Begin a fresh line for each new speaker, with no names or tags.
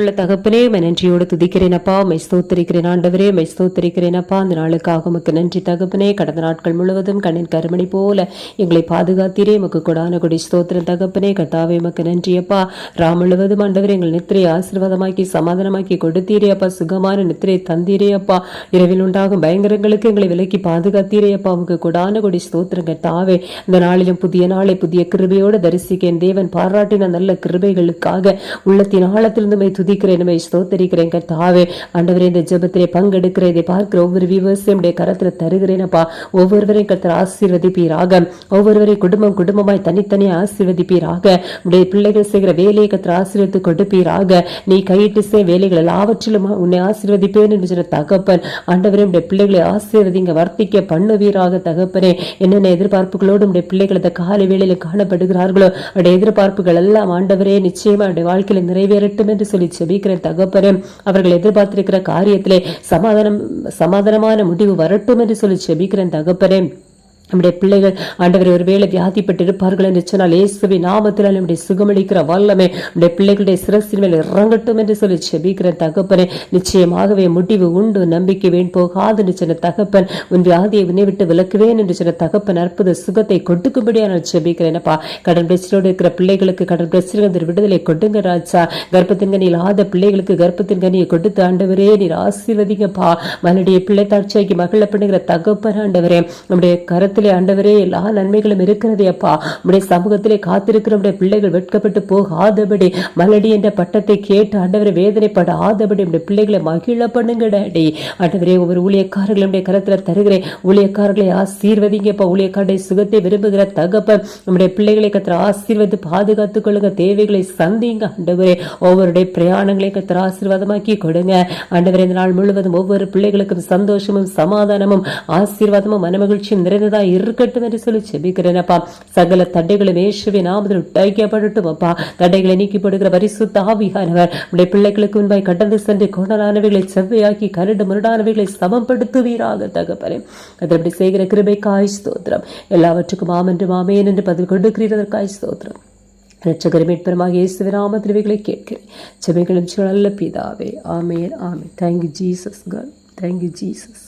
உள்ள தகப்பனே நன்றியோடு துதிக்கிறேனப்பா, மை ஸ்தோத்திரிக்கிறேன் ஆண்டவரே, மை ஸ்தோத்திரிக்கிறேனப்பா. அந்த நாளுக்காக உமக்கு நன்றி தகப்பனே. கடந்த நாட்கள் முழுவதும் கண்ணின் கருமணி போல எங்களை பாதுகாத்தீரே, உமக்கு கொடான கொடி ஸ்தோத்திரம் தகப்பனே. கர்த்தாவே உமக்கு நன்றியப்பா. ராம் முழுவதும் ஆண்டவரே எங்கள் நித்திரையை ஆசீர்வாதமாக்கி சமாதானமாக்கி கொடுத்தீரே அப்பா. சுகமான நித்திரையை தந்தீரே அப்பா. இரவில் உண்டாகும் பயங்கரங்களுக்கு எங்களை விலக்கி பாதுகாத்தீரே அப்பா. உமக்கு கொடான கொடி ஸ்தோத்திரம் கர்த்தாவே. இந்த நாளிலும் புதிய நாளை புதிய கிருபையோடு தரிசிக்க தேவன் பாராட்டின நல்ல கிருபைகளுக்காக உள்ளத்தின் ஆழத்திலிருந்து துதிக்கிறேன், ஸ்தோத்தரிக்கிறேன் கர்த்தாவே. ஆண்டவரே, இந்த ஜெபத்திலே பங்கெடுக்கிற இதை பார்க்கிற ஒவ்வொரு வியூவர்ஸையும் கரத்துல தருகிறேனப்பா. ஒவ்வொருவரையும் கர்த்தர் ஆசீர்வதிப்பீராக. ஒவ்வொருவரை குடும்பமாய் தனித்தனியே ஆசீர்வதிப்பீராக. உடைய பிள்ளைகள் செய்கிற வேலையை கர்த்தர் ஆசீர்வதித்து கொடுப்பீராக. நீ கையிட்டு செய் வேலைகள் எல்லாவற்றிலும் உன்னை ஆசீர்வதிப்பேன் என்று சொன்ன தகப்பன். ஆண்டவரே, உடைய பிள்ளைகளை ஆசீர்வதிங்க, வர்த்திக்க பண்ணுவீராக தகப்பனே. என்னென்ன எதிர்பார்ப்புகளோடு உடைய பிள்ளைகள் இந்த காலை வேளையில காணப்படுகிறார்களோ அவருடைய எதிர்பார்ப்புகள் எல்லாம் ஆண்டவரே நிச்சயமா அவருடைய வாழ்க்கையில நிறைவேறட்டும் என்று சொல்லி செபிக்கிற தகப்பனே. அவர்கள் எதிர்பார்த்திருக்கிற காரியத்திலே சமாதானமான முடிவு வரட்டும் என்று சொல்லி செபிக்கிறேன் தகப்பனே. நம்முடைய பிள்ளைகள் ஆண்டவர் ஒருவேளை வியாதிப்பட்டு இருப்பார்கள் என்று சொன்னால் இயேசுவின் நாமத்தில் நம்முடைய சுகமளிக்கிற வல்லமை நம்முடைய பிள்ளைகளுடைய சிரசின் மேல் இறங்கட்டும் என்று சொல்லி செபிக்கிற தகப்பனே. நிச்சயமாகவே முடிவு உண்டு, நம்பிக்கை வேண் போகாது என்று சொன்ன தகப்பன். உன் வியாதியை உன்னை விட்டு விலக்குவேன் என்று சொன்ன தகப்பன் அற்புத சுகத்தை கொடுக்கும்படியா நான் செபிக்கிறேனப்பா. கடன் பிரச்சனையோடு இருக்கிற பிள்ளைகளுக்கு கடன் பிரச்சனை விடுதலை கொடுங்க ராஜா. கர்ப்பத்தின் கனி இல்லாத பிள்ளைகளுக்கு கர்ப்பத்தின் கனியை கொடுத்து ஆண்டவரே நீர் ஆசீர்வதிங்கப்பா. மனுடைய பிள்ளை தாட்சியாக்கி மகள பண்ணுகிற தகப்பன் ஆண்டவரே. நம்முடைய கருத்து ஆண்டவரே எல்லா நன்மைகளும் இருக்கிறதே அப்பா. உடைய சமூகத்திலே காத்திருக்கிற பிள்ளைகள் வெட்கப்பட்டு போகாதபடி, மலடி என்ற பட்டத்தை கேட்டு ஆண்டவரை வேதனைப்படாதபடி நம்முடைய பிள்ளைகளை மகிழ பண்ணுங்க டாடி. ஆண்டவரே, ஒவ்வொரு ஊழியக்காரர்களுடைய கரத்துல தருகிறேன். ஊழியக்காரர்களை ஆசீர்வதிங்கப்பா. ஊழியக்காரருடைய சுகத்தை விரும்புகிற தகப்பன் நம்முடைய பிள்ளைகளை கத்திர ஆசீர்வதி பாதுகாத்துக் கொள்ளுங்க. தேவைகளை சந்திங்க ஆண்டவரே. ஒவ்வொருடைய பிரயாணங்களை கத்திர ஆசீர்வாதமாக்கி கொடுங்க ஆண்டவரே. இந்த நாள் முழுவதும் ஒவ்வொரு பிள்ளைகளுக்கும் சந்தோஷமும் சமாதானமும் ஆசீர்வாதமும் மனமகிழ்ச்சியும் நிறைந்ததா இருக்கட்டும் என்று சொல்லி செபிக்கிறேனப்பா. சகல தடைகளும் இயேசுவின் நாமத்தில் உடைக்கப்படட்டும் அப்பா. தடைகளை நீக்கி போடுகிற பரிசுத்த ஆவியானவர் உடைய பிள்ளைகளுக்கு முன்பாய் கடந்து சென்று கோணலானவைகளை செவ்வையாக்கி கரடு முரடானவைகளை சமப்படுத்துவீராக தகப்பனே. அதப்படி செய்கிற கிருபைக்காய் ஸ்தோத்திரம். எல்லாவற்றுக்கும் ஆமென்றும் ஆமென் என்று பதில் கொடுக்கிறதற்காய் ஸ்தோத்திரம். இரட்சகர் மீட்பருமாக இயேசுவின் நாமத்தில் இவைகளை கேட்கிறேன். செபிகளும் நல்ல பிதாவே. ஆமென் ஆமென். Thank you Jesus. God thank you Jesus.